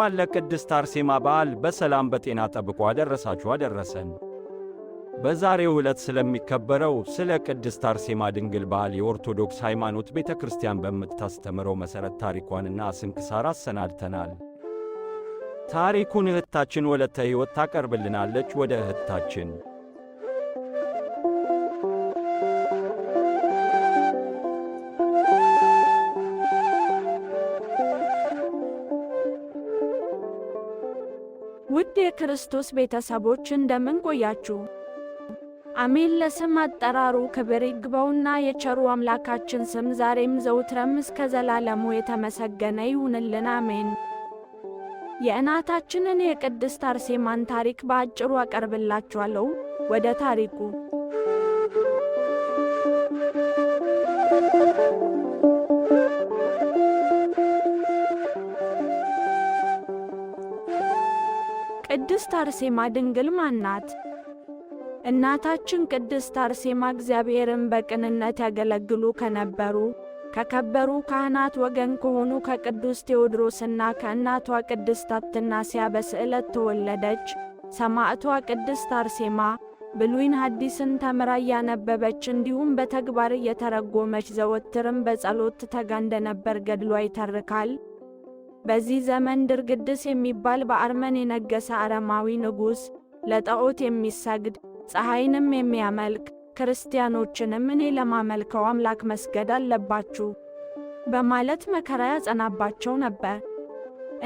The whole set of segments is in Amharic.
እንኳን ለቅድስት አርሴማ በዓል በሰላም በጤና ጠብቆ አደረሳችሁ አደረሰን። በዛሬው ዕለት ስለሚከበረው ስለ ቅድስት አርሴማ ድንግል በዓል የኦርቶዶክስ ሃይማኖት ቤተ ክርስቲያን በምታስተምረው መሠረት ታሪኳንና ስንክሳር አሰናድተናል። ታሪኩን እህታችን ወለተ ሕይወት ታቀርብልናለች። ወደ እህታችን። ውድ የክርስቶስ ቤተሰቦች እንደምን ቆያችሁ? አሜን። ለስም አጠራሩ ክብር ይግባውና የቸሩ አምላካችን ስም ዛሬም ዘውትረም እስከ ዘላለሙ የተመሰገነ ይሁንልን። አሜን። የእናታችንን የቅድስት አርሴማን ታሪክ በአጭሩ አቀርብላችኋለሁ። ወደ ታሪኩ። ቅድስት አርሴማ ድንግል ማን ናት? እናታችን ቅድስት አርሴማ እግዚአብሔርን በቅንነት ያገለግሉ ከነበሩ ከከበሩ ካህናት ወገን ከሆኑ ከቅዱስ ቴዎድሮስና ከእናቷ ቅድስት አትናስያ በስዕለት ተወለደች። ሰማዕቷ ቅድስት አርሴማ ብሉይን ሐዲስን ተምራ እያነበበች እንዲሁም በተግባር እየተረጎመች ዘወትርም በጸሎት ትተጋ እንደነበር ገድሏ ይተርካል። በዚህ ዘመን ድርግድስ የሚባል በአርመን የነገሰ አረማዊ ንጉሥ ለጣዖት የሚሰግድ ፀሐይንም የሚያመልክ ክርስቲያኖችንም እኔ ለማመልከው አምላክ መስገድ አለባችሁ በማለት መከራ ያጸናባቸው ነበር።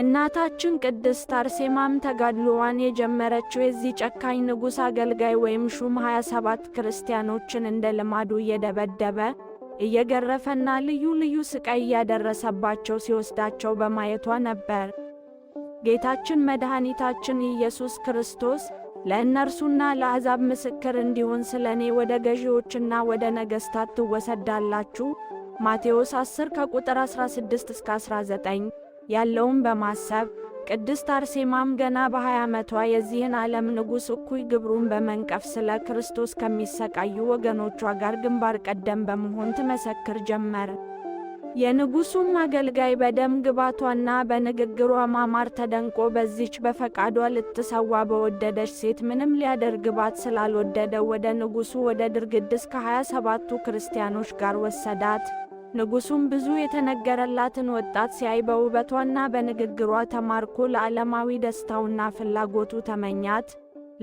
እናታችን ቅድስት አርሴማም ተጋድሎዋን የጀመረችው የዚህ ጨካኝ ንጉሥ አገልጋይ ወይም ሹም 27 ክርስቲያኖችን እንደ ልማዱ እየደበደበ እየገረፈና ልዩ ልዩ ስቃይ እያደረሰባቸው ሲወስዳቸው በማየቷ ነበር። ጌታችን መድኃኒታችን ኢየሱስ ክርስቶስ ለእነርሱና ለአሕዛብ ምስክር እንዲሆን ስለኔ ወደ ገዢዎችና ወደ ነገሥታት ትወሰዳላችሁ ማቴዎስ 10 ከቁጥር 16 እስከ 19 ያለውን በማሰብ ቅድስት አርሴማም ገና በ20 ዓመቷ የዚህን ዓለም ንጉሥ እኩይ ግብሩን በመንቀፍ ስለ ክርስቶስ ከሚሰቃዩ ወገኖቿ ጋር ግንባር ቀደም በመሆን ትመሰክር ጀመረ። የንጉሡም አገልጋይ በደም ግባቷና በንግግሯ ማማር ተደንቆ በዚች በፈቃዷ ልትሰዋ በወደደች ሴት ምንም ሊያደርግባት ስላልወደደው ወደ ንጉሡ ወደ ድርግድስ ከ27ቱ ክርስቲያኖች ጋር ወሰዳት። ንጉሡም ብዙ የተነገረላትን ወጣት ሲያይ በውበቷና በንግግሯ ተማርኮ ለዓለማዊ ደስታውና ፍላጎቱ ተመኛት።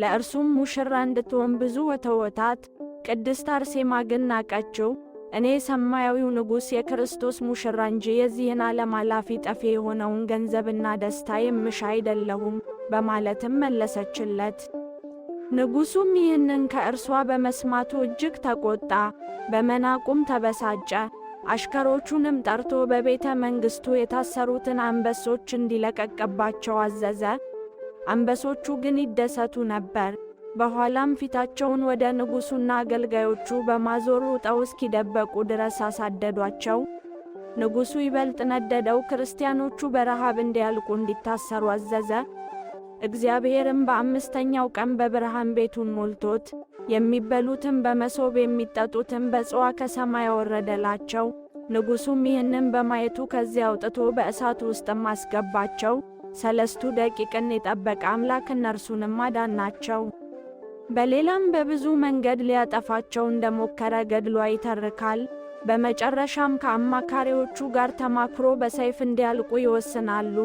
ለእርሱም ሙሽራ እንድትሆን ብዙ ወተወታት። ቅድስት አርሴማ ግን ናቀችው። እኔ ሰማያዊው ንጉሥ የክርስቶስ ሙሽራ እንጂ የዚህን ዓለም አላፊ ጠፊ የሆነውን ገንዘብና ደስታ የምሻ አይደለሁም በማለትም መለሰችለት። ንጉሡም ይህንን ከእርሷ በመስማቱ እጅግ ተቆጣ፣ በመናቁም ተበሳጨ። አሽከሮቹንም ጠርቶ በቤተ መንግሥቱ የታሰሩትን አንበሶች እንዲለቀቅባቸው አዘዘ። አንበሶቹ ግን ይደሰቱ ነበር። በኋላም ፊታቸውን ወደ ንጉሡና አገልጋዮቹ በማዞር ውጠው እስኪደበቁ ድረስ አሳደዷቸው። ንጉሡ ይበልጥ ነደደው። ክርስቲያኖቹ በረሃብ እንዲያልቁ እንዲታሰሩ አዘዘ። እግዚአብሔርም በአምስተኛው ቀን በብርሃን ቤቱን ሞልቶት የሚበሉትም በመሶብ የሚጠጡትም በጽዋ ከሰማይ ያወረደላቸው። ንጉሡም ይህንን በማየቱ ከዚያ አውጥቶ በእሳት ውስጥም አስገባቸው። 3 ደቂቅን የጠበቀ አምላክ እነርሱንም አዳናቸው። በሌላም በብዙ መንገድ ሊያጠፋቸው እንደሞከረ ገድሏ ይተርካል። በመጨረሻም ከአማካሪዎቹ ጋር ተማክሮ በሰይፍ እንዲያልቁ ይወስናሉ።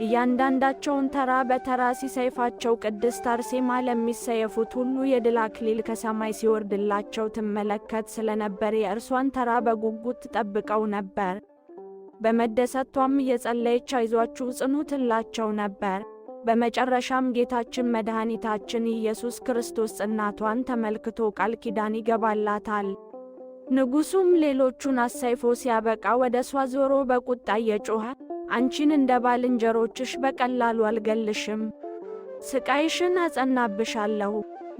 እያንዳንዳቸውን ተራ በተራ ሲሰይፋቸው ቅድስት አርሴማ ለሚሰየፉት ሁሉ የድል አክሊል ከሰማይ ሲወርድላቸው ትመለከት ስለነበር የእርሷን ተራ በጉጉት ትጠብቀው ነበር። በመደሰቷም እየጸለየች አይዟችሁ ጽኑ ትላቸው ነበር። በመጨረሻም ጌታችን መድኃኒታችን ኢየሱስ ክርስቶስ ጽናቷን ተመልክቶ ቃል ኪዳን ይገባላታል። ንጉሡም ሌሎቹን አሰይፎ ሲያበቃ ወደ እሷ ዞሮ በቁጣ እየጮኸ አንቺን እንደ ባልንጀሮችሽ በቀላሉ አልገልሽም፣ ስቃይሽን አጸናብሻለሁ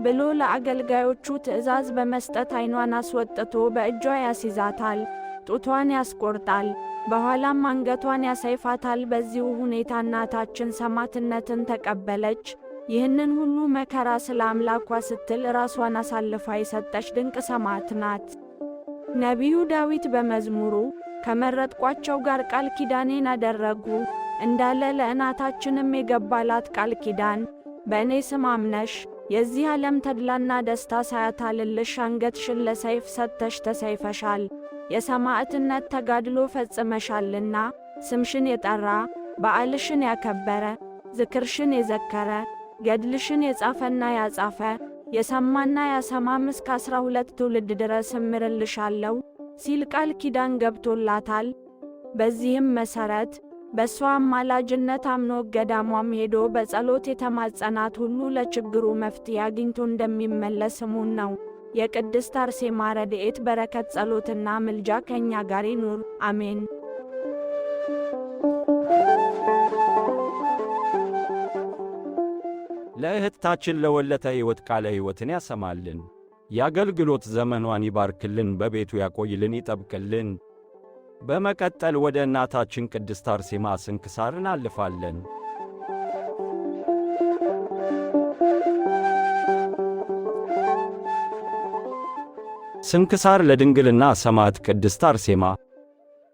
ብሎ ለአገልጋዮቹ ትእዛዝ በመስጠት ዓይኗን አስወጥቶ በእጇ ያስይዛታል፣ ጡቷን ያስቆርጣል፣ በኋላም አንገቷን ያሰይፋታል። በዚሁ ሁኔታ እናታችን ሰማዕትነትን ተቀበለች። ይህንን ሁሉ መከራ ስለ አምላኳ ስትል ራሷን አሳልፋ የሰጠች ድንቅ ሰማዕት ናት። ነቢዩ ዳዊት በመዝሙሩ ከመረጥኳቸው ጋር ቃል ኪዳኔን አደረጉ፣ እንዳለ ለእናታችንም የገባላት ቃል ኪዳን በእኔ ስም አምነሽ የዚህ ዓለም ተድላና ደስታ ሳያታልልሽ አንገትሽን ለሰይፍ ሰጥተሽ ተሰይፈሻል። የሰማዕትነት ተጋድሎ ፈጽመሻልና ስምሽን የጠራ በዓልሽን ያከበረ ዝክርሽን የዘከረ ገድልሽን የጻፈና ያጻፈ የሰማና ያሰማም እስከ 12 ትውልድ ድረስ እምርልሻለሁ ሲል ቃል ኪዳን ገብቶላታል። በዚህም መሠረት በእሷ አማላጅነት አምኖ ገዳሟም ሄዶ በጸሎት የተማጸናት ሁሉ ለችግሩ መፍትሄ አግኝቶ እንደሚመለስ እሙን ነው። የቅድስት አርሴማ ረድኤት በረከት ጸሎትና ምልጃ ከእኛ ጋር ይኑር፣ አሜን። ለእህታችን ለወለተ ሕይወት ቃለ ሕይወትን ያሰማልን። የአገልግሎት ዘመኗን ይባርክልን፣ በቤቱ ያቆይልን፣ ይጠብቅልን። በመቀጠል ወደ እናታችን ቅድስት አርሴማ ስንክሳር እናልፋለን። ስንክሳር ለድንግልና ሰማዕት ቅድስት አርሴማ።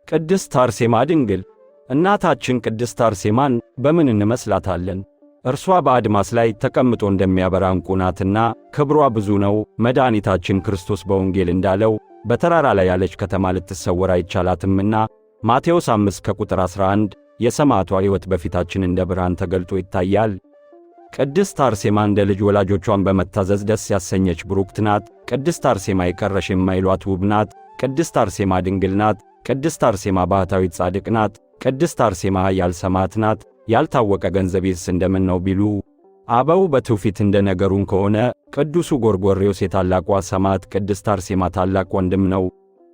ቅድስት አርሴማ ድንግል እናታችን ቅድስት አርሴማን በምን እንመስላታለን? እርሷ በአድማስ ላይ ተቀምጦ እንደሚያበራ ዕንቁ ናትና ክብሯ ብዙ ነው። መድኃኒታችን ክርስቶስ በወንጌል እንዳለው በተራራ ላይ ያለች ከተማ ልትሰወር አይቻላትምና ማቴዎስ 5 ከቁጥር 11 የሰማዕቷ ሕይወት በፊታችን እንደ ብርሃን ተገልጦ ይታያል። ቅድስት አርሴማ እንደ ልጅ ወላጆቿን በመታዘዝ ደስ ያሰኘች ብሩክት ናት። ቅድስት አርሴማ የቀረሽ የማይሏት ውብ ናት። ቅድስት አርሴማ ድንግል ናት። ቅድስት አርሴማ ባህታዊት ጻድቅ ናት። ቅድስት አርሴማ ኃያል ሰማዕት ናት። ያልታወቀ ገንዘቤስ እንደምን ነው ቢሉ አበው በትውፊት እንደ ነገሩን ከሆነ ቅዱሱ ጎርጎርዮስ የታላቋ ሰማዕት ቅድስት አርሴማ ታላቅ ወንድም ነው።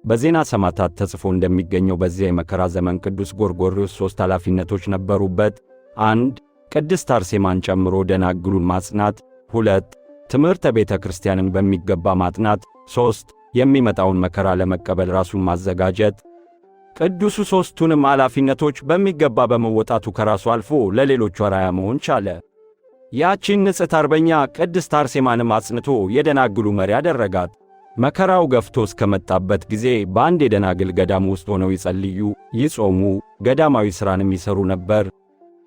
በዜና ሰማዕታት ተጽፎ እንደሚገኘው በዚያ የመከራ ዘመን ቅዱስ ጎርጎርዮስ 3 ኃላፊነቶች ነበሩበት። 1. ቅድስት አርሴማን ጨምሮ ደናግሉን ማጽናት። 2. ትምህርተ ቤተ ክርስቲያንን በሚገባ ማጥናት። 3. የሚመጣውን መከራ ለመቀበል ራሱን ማዘጋጀት። ቅዱሱ 3ቱንም ኃላፊነቶች በሚገባ በመወጣቱ ከራሱ አልፎ ለሌሎቹ አርአያ መሆን ቻለ። ያቺን ንጽሕት አርበኛ ቅድስት አርሴማንም አጽንቶ የደናግሉ መሪ አደረጋት። መከራው ገፍቶ እስከመጣበት ጊዜ በአንድ የደናግል ገዳም ውስጥ ሆነው ይጸልዩ፣ ይጾሙ፣ ገዳማዊ ሥራንም ይሠሩ ነበር።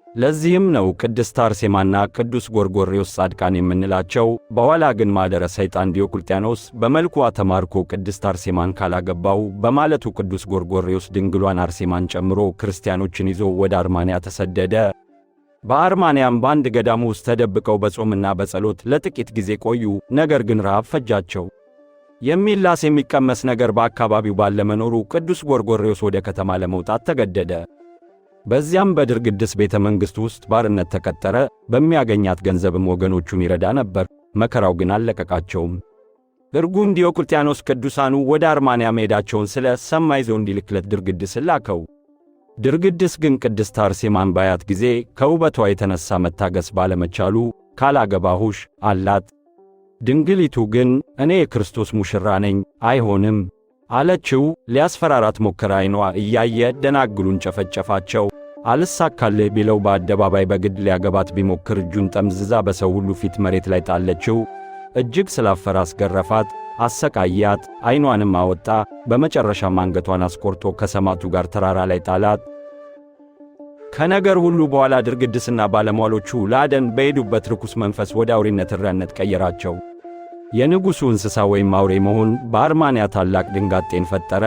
ለዚህም ነው ቅድስት አርሴማና ቅዱስ ጎርጎርዮስ ጻድቃን የምንላቸው። በኋላ ግን ማደረ ሰይጣን ዲዮቅልጥያኖስ በመልኳ ተማርኮ ቅድስት አርሴማን ካላገባው በማለቱ ቅዱስ ጎርጎርዮስ ድንግሏን አርሴማን ጨምሮ ክርስቲያኖችን ይዞ ወደ አርማንያ ተሰደደ። በአርማንያም በአንድ ገዳም ውስጥ ተደብቀው በጾምና በጸሎት ለጥቂት ጊዜ ቆዩ። ነገር ግን ረሃብ ፈጃቸው። የሚላስ የሚቀመስ ነገር በአካባቢው ባለመኖሩ ቅዱስ ጎርጎርዮስ ወደ ከተማ ለመውጣት ተገደደ። በዚያም በድርግድስ ቤተ መንግሥት ውስጥ ባርነት ተቀጠረ። በሚያገኛት ገንዘብም ወገኖቹን ይረዳ ነበር። መከራው ግን አልለቀቃቸውም። እርጉም ዲዮቅልጥያኖስ ቅዱሳኑ ወደ አርማንያ መሄዳቸውን ስለ ሰማ ይዞ እንዲልክለት ድርግድስን ላከው። ድርግድስ ግን ቅድስት አርሴማን ባያት ጊዜ ከውበቷ የተነሣ መታገስ ባለመቻሉ ካላገባሁሽ አላት። ድንግሊቱ ግን እኔ የክርስቶስ ሙሽራ ነኝ፣ አይሆንም አለችው። ሊያስፈራራት ሞከረ። ዓይኗ እያየ ደናግሉን ጨፈጨፋቸው። አልሳካልህ ቢለው በአደባባይ በግድ ሊያገባት ቢሞክር እጁን ጠምዝዛ በሰው ሁሉ ፊት መሬት ላይ ጣለችው። እጅግ ስላፈራ አስገረፋት፣ አሰቃያት፣ ዓይኗንም አወጣ። በመጨረሻም አንገቷን አስቆርጦ ከሰማዕቱ ጋር ተራራ ላይ ጣላት። ከነገር ሁሉ በኋላ ድርግድስና ባለሟሎቹ ለአደን በሄዱበት ርኩስ መንፈስ ወደ አውሬነት እሪያነት ቀየራቸው። የንጉሡ እንስሳ ወይም አውሬ መሆን በአርማንያ ታላቅ ድንጋጤን ፈጠረ።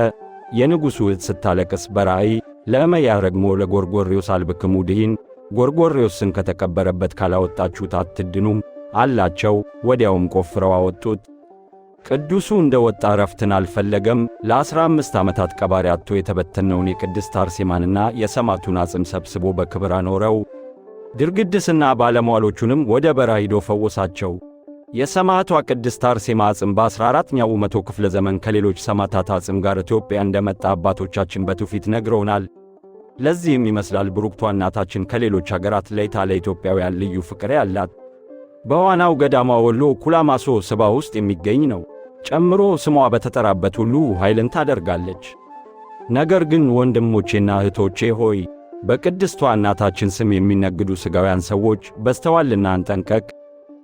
የንጉሡ እህት ስታለቅስ በራእይ ለእመያ ረግሞ ለጎርጎርዮስ አልብክሙ ድኂን፣ ጎርጎርዮስን ከተቀበረበት ካላወጣችሁት አትድኑም አላቸው። ወዲያውም ቆፍረው አወጡት። ቅዱሱ እንደ ወጣ ረፍትን አልፈለገም። ለ15 ዓመታት ቀባሪ አጥቶ የተበተነውን የቅድስት አርሴማንና የሰማዕቱን አጽም ሰብስቦ በክብር አኖረው። ድርግድስና ባለሟሎቹንም ወደ በረሃ ሂዶ ፈወሳቸው። የሰማዕቷ ቅድስት አርሴማ አጽም በ14ኛው መቶ ክፍለ ዘመን ከሌሎች ሰማዕታት አጽም ጋር ኢትዮጵያ እንደመጣ አባቶቻችን በትውፊት ነግረውናል። ለዚህም ይመስላል ብሩክቷ እናታችን ከሌሎች አገራት ለይታ ለኢትዮጵያውያን ልዩ ፍቅር ያላት። በዋናው ገዳሟ ወሎ ኩላማሶ ስባ ውስጥ የሚገኝ ነው። ጨምሮ ስሟ በተጠራበት ሁሉ ኃይልን ታደርጋለች። ነገር ግን ወንድሞቼና እህቶቼ ሆይ በቅድስቷ እናታችን ስም የሚነግዱ ሥጋውያን ሰዎች በስተዋልና አንጠንቀቅ።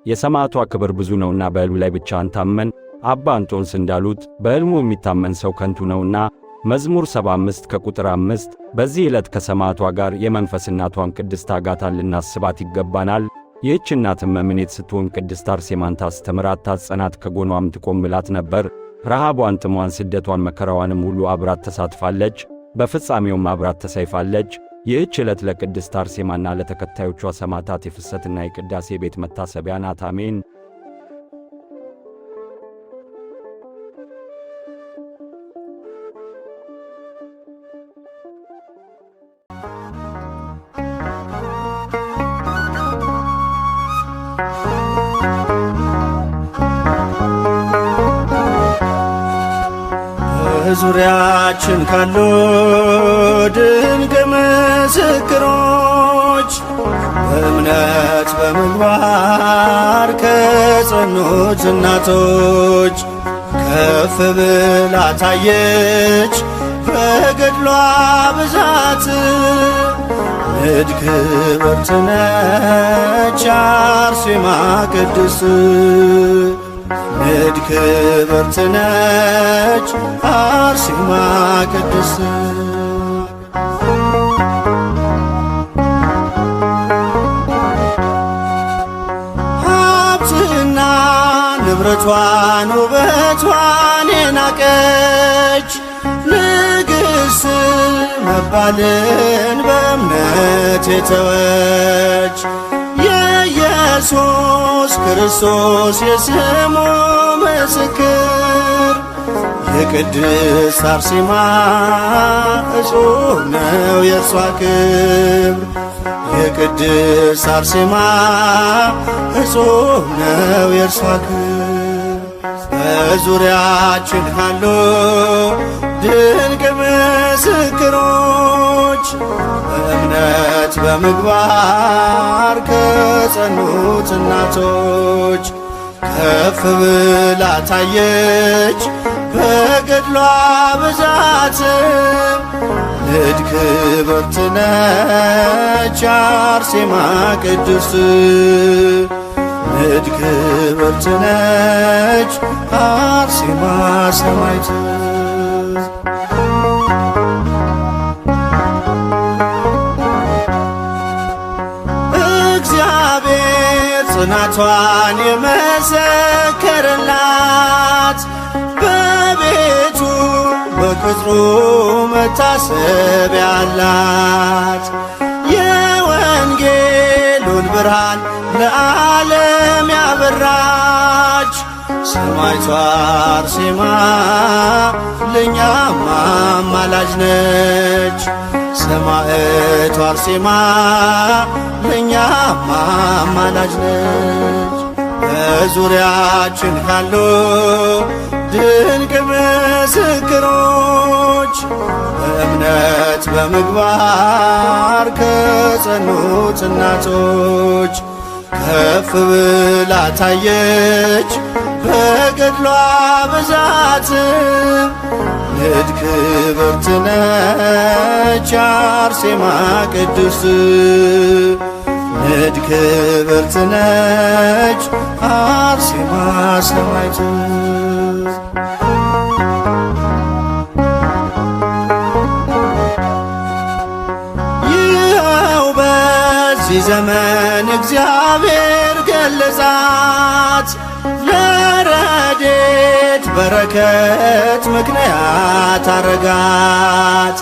የሰማዕቷ ክብር ብዙ ነውና በሕልም ላይ ብቻ አንታመን። አባ እንጦንስ እንዳሉት በሕልሙ የሚታመን ሰው ከንቱ ነውና መዝሙር 75 ከቁጥር 5 በዚህ ዕለት ከሰማዕቷ ጋር የመንፈስ እናቷን ቅድስት አጋታን ልናስባት ይገባናል። ይህች እናትም እምኔት ስትሆን ቅድስት አርሴማን ታስተምራት፣ ታጸናት፣ ከጎኗም ትቆምላት ነበር። ረሃቧን፣ ጥሟን፣ ስደቷን፣ መከራዋንም ሁሉ አብራት ተሳትፋለች። በፍጻሜውም አብራት ተሰይፋለች። ይህች ዕለት ለቅድስት አርሴማና ለተከታዮቿ ሰማዕታት የፍሰትና የቅዳሴ ቤት መታሰቢያ ናት። አሜን። በዙሪያችን ካሉ ድንቅ ምስክሮች በእምነት በምግባር ከጸኑት እናቶች ከፍ ብላ ታየች በገድሏ ብዛት። ንድ ክብርት ነች አርሴማ ቅድስት፣ ንድ ክብርት ነች አርሴማ ቅድስት። ሀብትና ንብረቷን ውበቷን የናቀች ንግሥት መባልን በእምነት የተወች የኢየሱስ ክርስቶስ የስሙ ምስክር የቅድስት አርሴማ እጹብ ነው የእርሷ ክብር። የቅድስት አርሴማ እጹብ ነው የእርሷ ክብር። በዙሪያችን ካሉ ድንቅ ምስክሮች በእምነት በምግባር ከጸኑት እናቶች ከፍ ብላ ታየች በገድሏ ብዛት። ንድ ክብርት ነች አርሴማ ቅድስት፣ ንድ ክብርት ነች አርሴማ ሰማዕት። እግዚአብሔር ጽናቷን የመሰከረላት በቤቱ በቅጥሩ መታሰቢያ አላት። የወንጌሉን ብርሃን ለዓለም ያበራች ሰማዕቷ አርሴማ ለእኛም አማላጅ ነች። ሰማዕቷ አርሴማ ለእኛም አማላጅ ነች። በዙሪያችን ካሉ ድንቅ ምስክሮች በእምነት በምግባር ከጸኑት እናቶች ከፍ ብላ ታየች በገድሏ ብዛት። ንድ ክብርት ነች አርሴማ ቅድስት፣ ንድ ክብርት ነች አርሴማ ሰማዕት። ይኸው በዚህ ዘመን እግዚአብሔር ገለጻት፣ ለረድኤት በረከት ምክንያት አረጋት።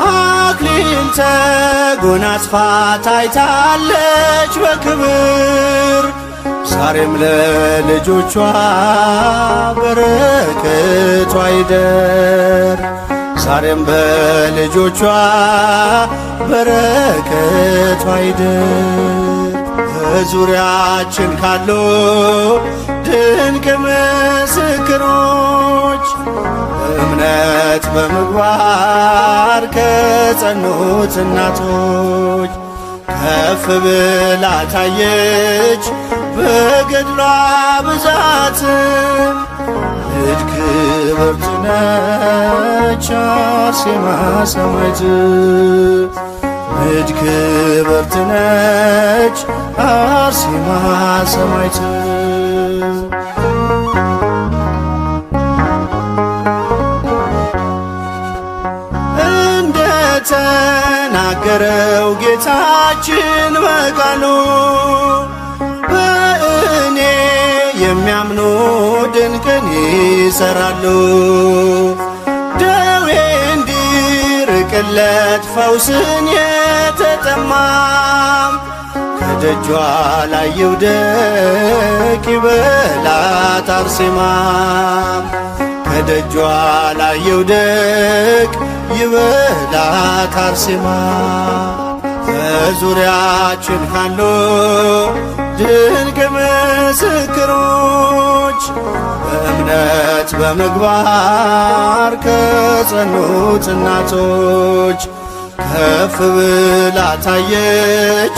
አክሊል ተጎናጽፋ ታይታለች በክብር፣ ዛሬም ለልጆቿ በረከቷ ይደር። ዛሬም በልጆቿ በረከቷ ይደር። በዙሪያችን ካሉ ድንቅ ምስክሮች በእምነት በምግባር ከጸኑት እናቶች ከፍ ብላ ታየች በገድሏ ብዛት። ንድ ክብርት ነች አርሴማ ሰማዕት፣ ንድ ክብርት ነች አርሴማ ሰማዕት። ተናገረው ጌታችን በቃሉ በእኔ የሚያምኑ ድንቅን ይሰራሉ። ደዌ እንዲርቅለት ፈውስን የተጠማም ከደጇ ላይ ይውደቅ ይበላት አርሴማ ከደጇ ላይ ይውደቅ ይበላት አርሴማ። በዙሪያችን ካሉ ድንቅ ምስክሮች በእምነት በምግባር ከጸኑት እናቶች ከፍ ብላ ታየች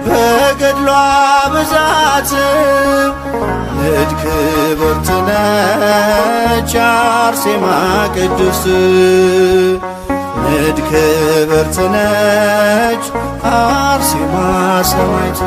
በገድሏ ብዛት ንድ ክብርት ነች አርሴማ ቅድስት ንድ ክብርት ነች አርሴማ ሰማዕት።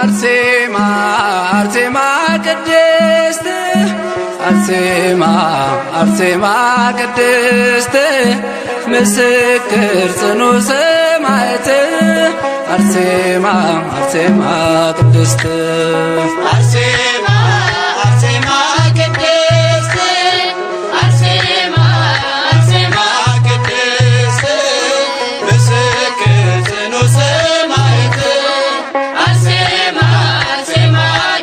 አርሴማ አርሴማ ቅድስት አርሴማ አርሴማ ቅድስት ምስክር ጽኑ ሰማዕት አርሴማ አርሴማ ቅድስት አርሴማ አርሴማ ቅድስት አርሴማ አርሴማ ቅድስት ምስክር ጽኑ ሰማዕት አርሴማ አርሴማ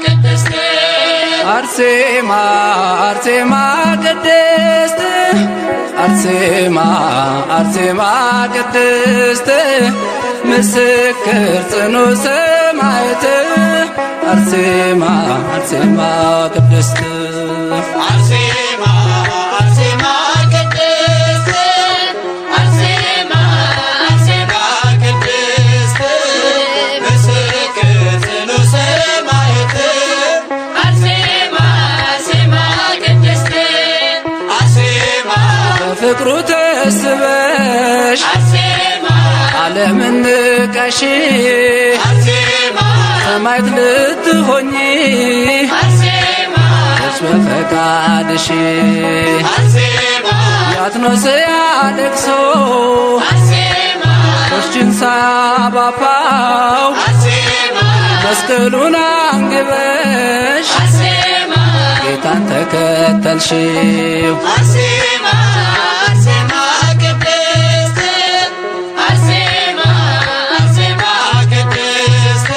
ቅድስት አርሴማ አርሴማ ቅድስት አርሴማ አርሴማ ቅድስት ምስክር ጽኑ ሰማዕት አርሴማ አርሴማ ቅድስት አርሴማ አርሴማ ቅድስት አርሴማ አርሴማ ቅድስት ምስክር ጽኑ ሰማዕት አርሴማ አርሴማ ቅድስት አርሴማ በፍቅሩ ተስበሽ አርሴማ ዓለምን ንቀሽ አርሴማ ሰማዕት ልትሆኚ አርሴማ እርስ በፈቃድሽ አርሴማ ያትኖስ ያለቅሶ አርሴማ ቆሽችን ሳባፋው አርሴማ መስቀሉን አንግበሽ አርሴማ ጌታን ተከተልሽው አርሴማ አርሴማ ቅድስት አርሴማ አርሴማ ቅድስት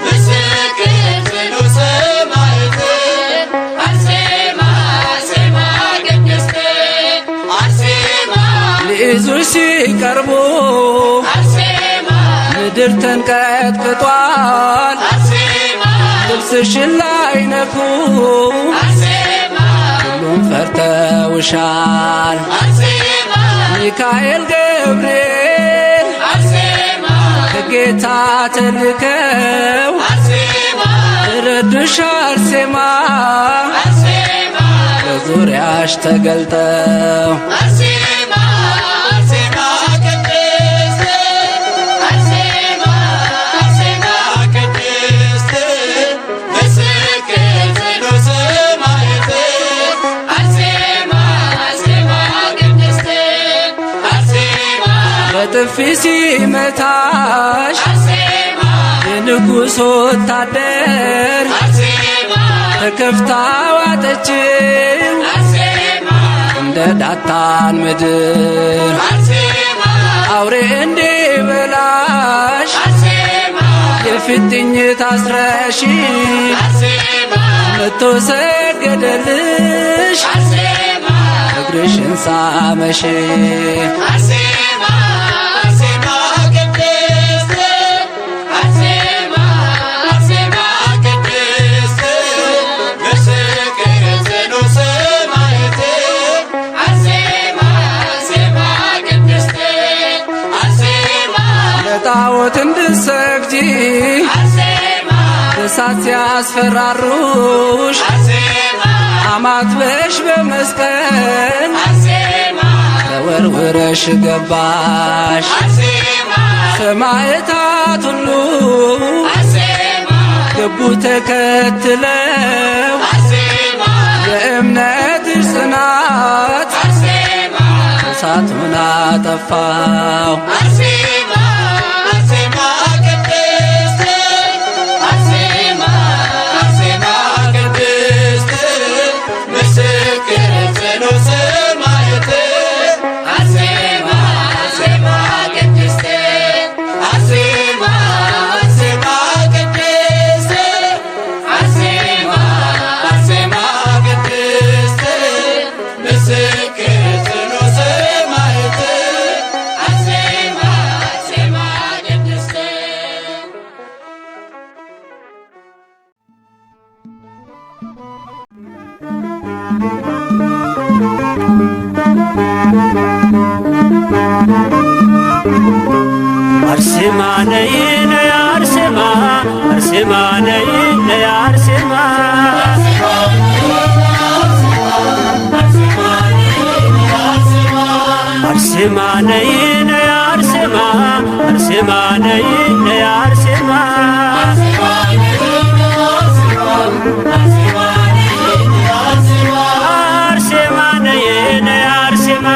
ምስክር ጽኑ ሰማዕት አርሴማ አርሴማ ቅድስት አርሴማ ሊይዙሽ ሲቀርቡ አርሴማ ምድር ተንቀጥቅጧል አርሴማ ልብስሽን ላይነኩ አርሴማ ሁሉም ፈርተውሻል አርሴማ ሚካኤል ገብርኤል አርሴማ ከጌታ ተልከው አርሴማ ረዱሽ አርሴማ አርሴማ በዙሪያሽ ተገልጠው አርሴማ አርሴማ ቅድስት አርሴማ አርሴማ ቅድስት ምስክር ጽኑ ሰማዕት አርሴማ አርሴማ ቅድስት አርሴማ በጥፊ ሲመታሽ አርሴማ የንጉሥ ወታደር አርሴማ ተከፍታ ዋጠችው አርሴማ እንደ ዳታን ምድር አርሴማ አውሬ እንዲበላሽ አርሴማ የፊትኝ ታስረሽ አርሴማ መቶ ሰገደልሽ አርሴማ እግርሽን ሳመሽ አርሴማ አርሴማ ቅድስት አርሴማ አርሴማ ቅድስት ምስክር ጽኑ ሰማዕት አርሴማ አርሴማ ቅድስት አርሴማ ለጣዖት እንድትሰግጂ እሳት ሲያስፈራሩሽ አማትበሽ በመስቀል ተወርውረሽ ገባሽ። ሰማዕታት ሁሉ ገቡ ተከትለው የእምነትሽ ጽናት እሳቱን አጠፋው። አርሴማ ነይ ነይ አርሴማ አርሴማ ነይ ነይ አርሴማ አርሴማ ነይ ነይ አርሴማ አርሴማ ነይ ነይ አርሴማ አርሴማ ነይ ነይ አርሴማ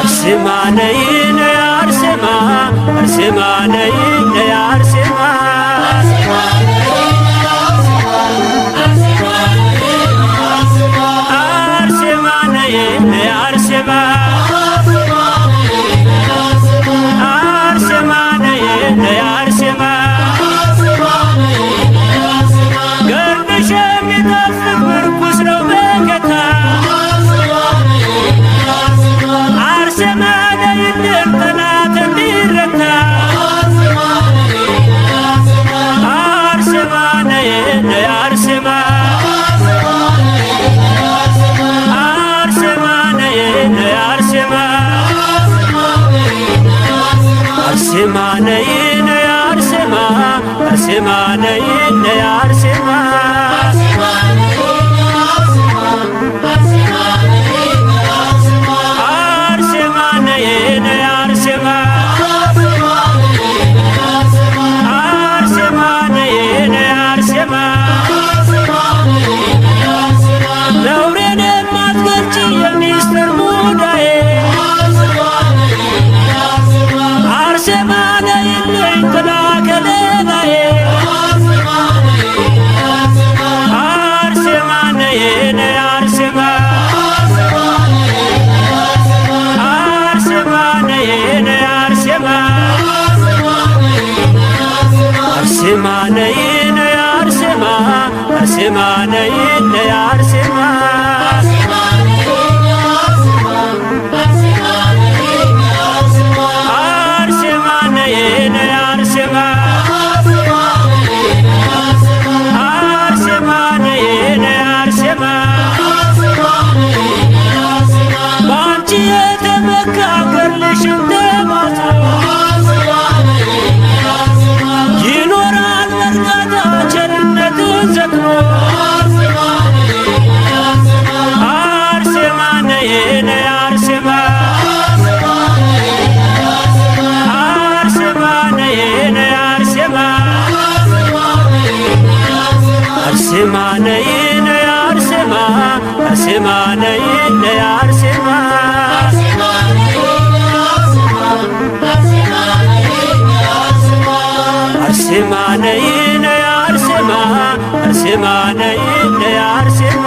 አርሴማ ነይ ነይ አርሴማ አርሴማ ነይ ነይ አርሴማ አርሴማ ነይ ነይ አርሴማ አርሴማ ነይ ነይ አርሴማ ገርድሽ የሚጣፍጥ ምርኩስ ነው በጌታ አርሴማ ነይልን ጠላት እንዲረታ አርሴማ ነይ ነይ አርሴማ አርሴማ ነይ ነይ አርሴማ አርሴማ ነይ ነይ አርሴማ አርሴማ ነይ ነይ አርሴማ አርሴማ ነይ ነይ አርሴማ አርሴማ ነይ ነይ አርሴማ አርሴማ ነይ ነይ አርሴማ አርሴማ ነይ ነይ አርሴማ ባንቺ የተመካ ገድልሽን ተማጽኖ ይኖራል በእርጋታ ቸርነትን ዘክሮ አርሴማ ነይ ነይ አርሴማ አርሴማ ነይ ነይ አርሴማ አርሴማ ነይ ነይ አርሴማ አርሴማ ነይ ነይ አርሴማ አርሴማ ነይ ነይ አርሴማ አርሴማ ነይ ነይ አርሴማ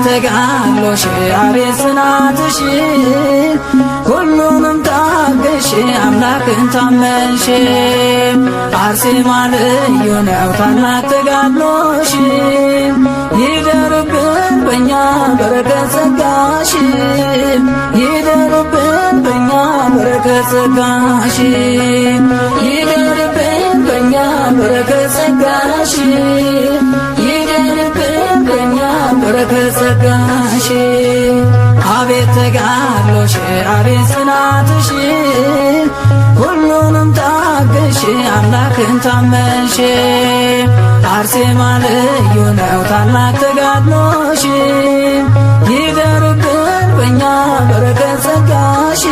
ተጋሎሽ አቤት ጽናትሽ ሁሉንም ታገሽ አምላክን ታመንሽ አርሴማ ልዩ ነው ታላቅ ተጋድሎሽ ይደርብን በእኛ በረከት ጸጋሽ ይደርብን በእኛ በረከት ጸጋሽ ይደርብን በእኛ በረከት ጸጋሽ ይደርብን በእኛ በረከት ጸጋሽ አቤት ተጋድሎሽ አቤት ጽናትሽ ሁሉንም ታገሽ አምላክን ታመንሽ አርሴማ ልዩ ነው ታላቅ ተጋድሎሽ ይደርብን በእኛ በረከት ጸጋሽ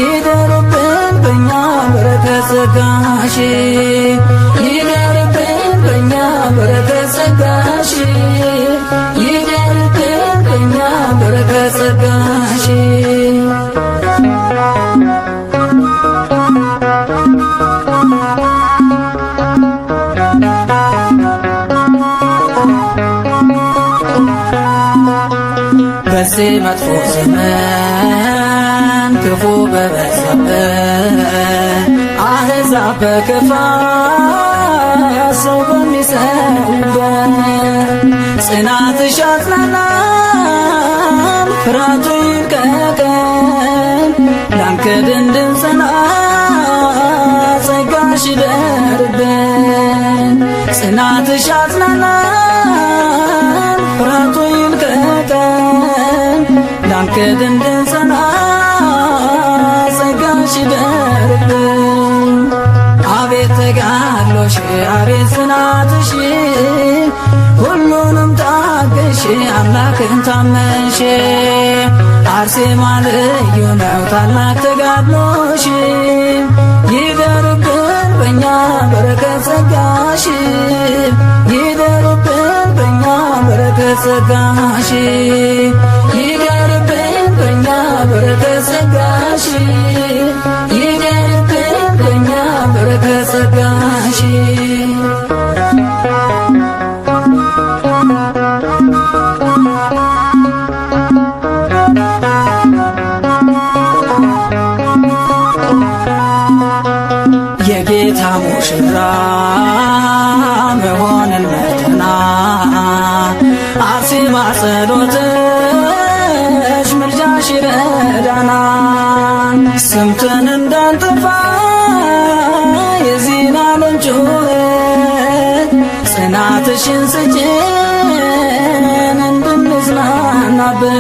ይደርብን በእኛ በረከት ጸጋሽ ይደርብን በእኛ በረከት ጸጋሽ ይደርብን በእኛ በረከት ጸጋሽ በዚህ መጥፎ ዘመን ክፉ በበዛበት አሕዛብ በክፋት ሰው በሚሰሩበት ጽናትሽ አጽናናን ፍርሃቱ ይልቀቀን ላንክድ እንድንጸና ጸጋሽ ይደርብን ጽናትሽ አጽናናን ፍርሃቱ ይልቀቀን ላንክድ እንድንጸና ጸጋሽ ይደርብን አቤት ተጋድሎሽ አቤት ጽናትሽ ሁሉንም ታገሽ አምላክን ታመንሽ አርሴማ ልዩ ነው ታላቅ ተጋድሎሽ ይደርብን በእኛ በረከት ጸጋሽ ይደርብን በእኛ በረከት ጸጋሽ ይደርብን በእኛ በረከት ጸጋሽ ይደርብን በእኛ በረከት ጸጋሽ የጌታ ሙሽራ መሆንን መርተና አርሴማ ጸሎትሽ ምልጃሽ ይረዳናል ሰምተን እንዳንጠፋ የዚህን ዓለም ጩኸት ጽናትሽን ስጭን እንድንጽናናበት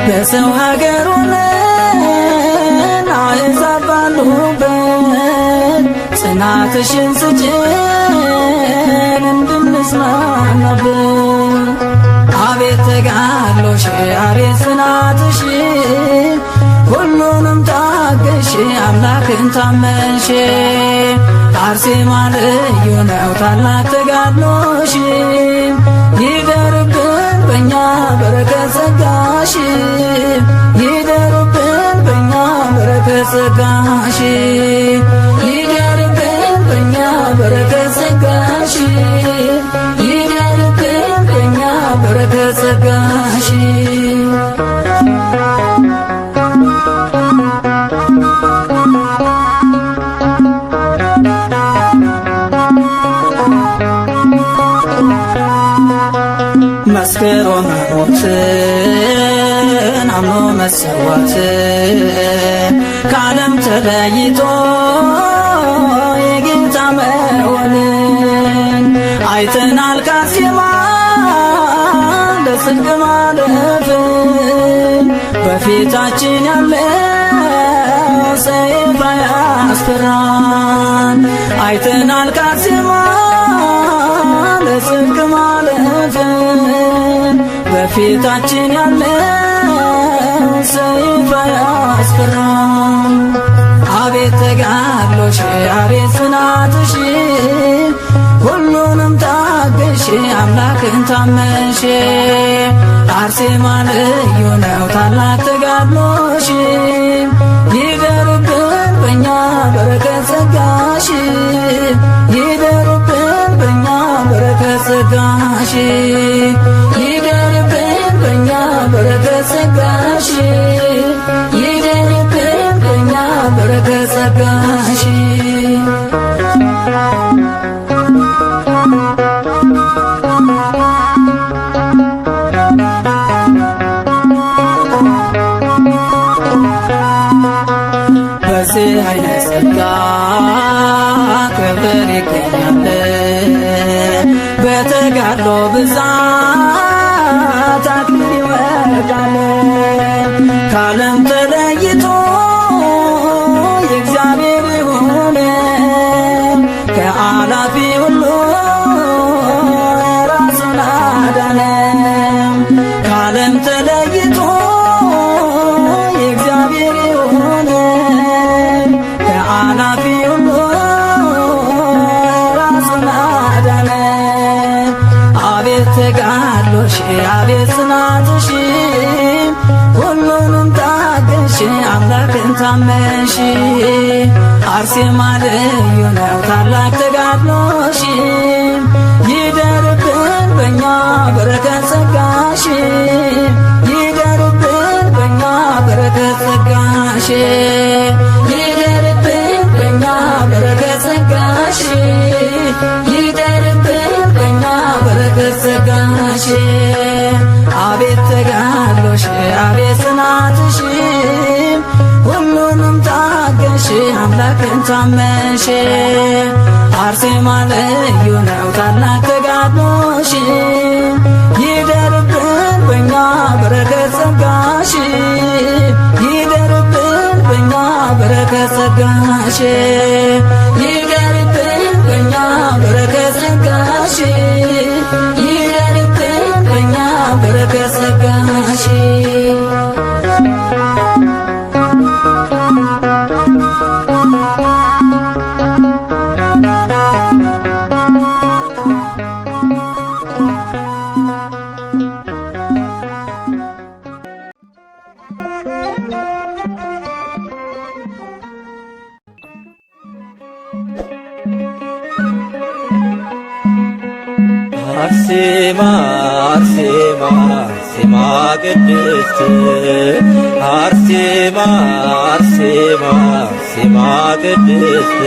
በሰው ሀገር ሆነን አሕዛብ ባሉበት ጽናትሽን ስጭን እንድንጽናናበት አቤት ተጋድሎሽ አቤት ጽናትሽ ሁሉንም ታገሽ አምላክን ታመንሽ አርሴማ ልዩ ነው ታላቅ ተጋድሎሽ ይደርብን በእኛ በረከት ጸጋሽ ይደርብን በእኛ በረከት ጸጋሽ ይደርብን በእኛ በረከት ጸጋሽ ይደርብን በእኛ በረከት ጸጋሽ መስክሮ መሞትን አምኖ መሰዋትን ከዓለም ተለይቶ የጌታ መሆንን አይተናል ከአርሴማ ለጽድቅ ማለፍን በፊታችን ያለው ሰይፍ አያስፈራን አይተናል ከአርሴማ ለጽድቅ ማለፍን በፊታችን ያለው ሰይፍ አያስፈራም። አቤት ተጋድሎሽ አቤት ጽናትሽ ሁሉንም ታገሽ አምላክን ታመንሽ። አርሴማ ልዩ ነው ታላቅ ተጋድሎሽ ይደርብን በእኛ በረከት ጸጋሽ ይደርብን በእኛ በረከት ጸጋሽ ይደርብን በእኛ በረከት ጸጋሽ ይደርብን በእኛ በረከት ጸጋሽ በዚህ አይነት ጸጋ ክብር ይገኛል። በተጋድሎ ብዛት አክሊል ይወርዳል። ከዓለም ተለይቶ የእግዚአብሔር የሆነ ከአላፊ ሁሉ ራሱን አዳነ። ከዓለም ተለይቶ የእግዚአብሔር የሆነ ከአላፊ ሁሉ ራሱን አዳነ። አቤት ተጋድሎሽ አቤት ጽናትሽ ሁሉንም ታገሽ አምላክን ታመንሽ። አርሴማ ልዩ ነው ታላቅ ተጋድሎሽ ይደርብን በእኛ በረከት ጸጋሽ ይደርብን በእኛ በረከት ጸጋሽ ይደርብን በእኛ በረከት ጸጋሽ ይደርብን በእኛ በረከት ጸጋሽ አቤት ተጋድሎሽ አቤት ጽናትሽ ሁሉንም ታገሽ አምላክን ታመንሽ። አርሴማ ልዩ ነው ታላቅ ተጋድሎሽ ይደርብን በእኛ በረከት ጸጋሽ ይደርብን በእኛ በረከት ጸጋሽ ይደርብን በእኛ በረከት ጸጋሽ ይደርብን በእኛ በረከት ጸጋሽ አርሴማ አርሴማ አርሴማ ቅድስት አርሴማ አርሴማ አርሴማ ቅድስት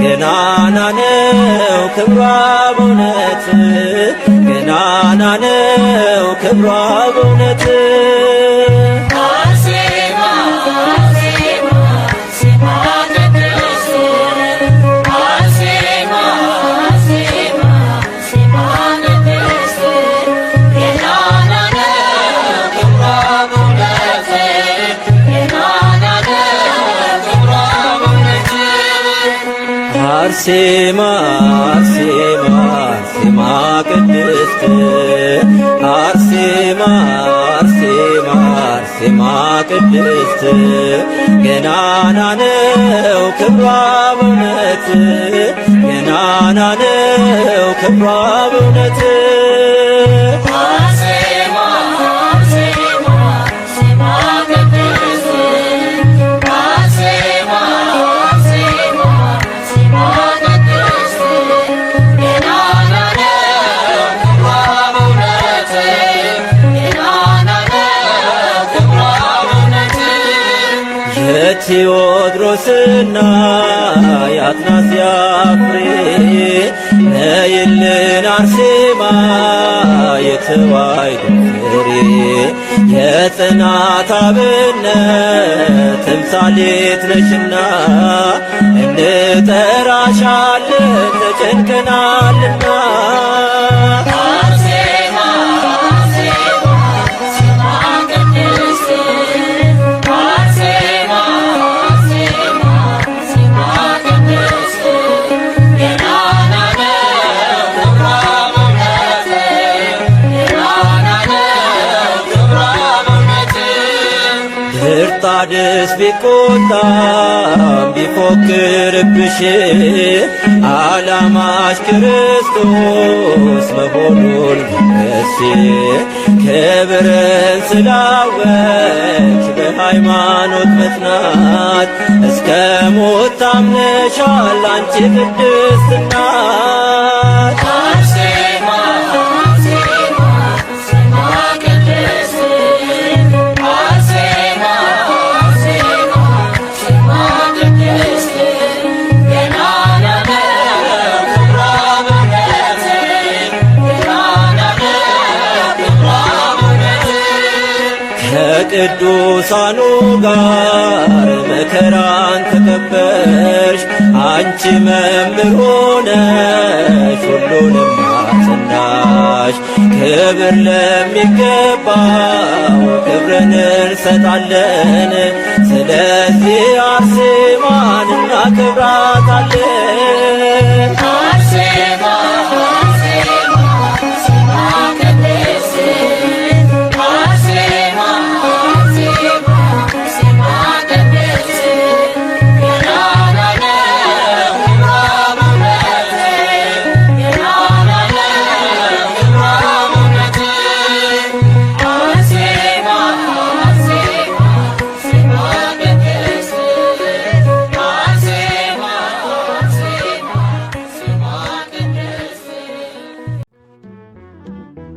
ገናና ነው ክብሯ በእውነት ገናና ነው ክብሯ በእውነት አርሴማ አርሴማ አርሴማ ቅድስት አርሴማ አርሴማ አርሴማ ቅድስት ገናና ነው ክብሯ በእውነት ገናና ነው ክብሯ በእውነት የቴዎድሮስና የአትናስያ ፍሬ ነይልን አርሴማ የተዋሕዶ ፍሬ የጽናት አብነት ተምሳሌት ነሽና እንጠራሻለን ተጨንቀናልና ድርጣድስ ቢቆጣም ቢፎክርብሽ ዓላማሽ ክርስቶስ መሆኑን ገለጽሽ። ክብርን ስላወቅሽ በሃይማኖት መጽናት እስከ ሞት ታምነሻል አንቺ ቅድስት እናት። ከቅዱሳኑ ጋር መከራን ተቀበልሽ አንቺ መምህር ሆነሽ ሁሉንም አጸናሽ። ክብር ለሚገባው ክብርን እንሰጣለን፣ ስለዚህ አርሴማን እናከብራታለን።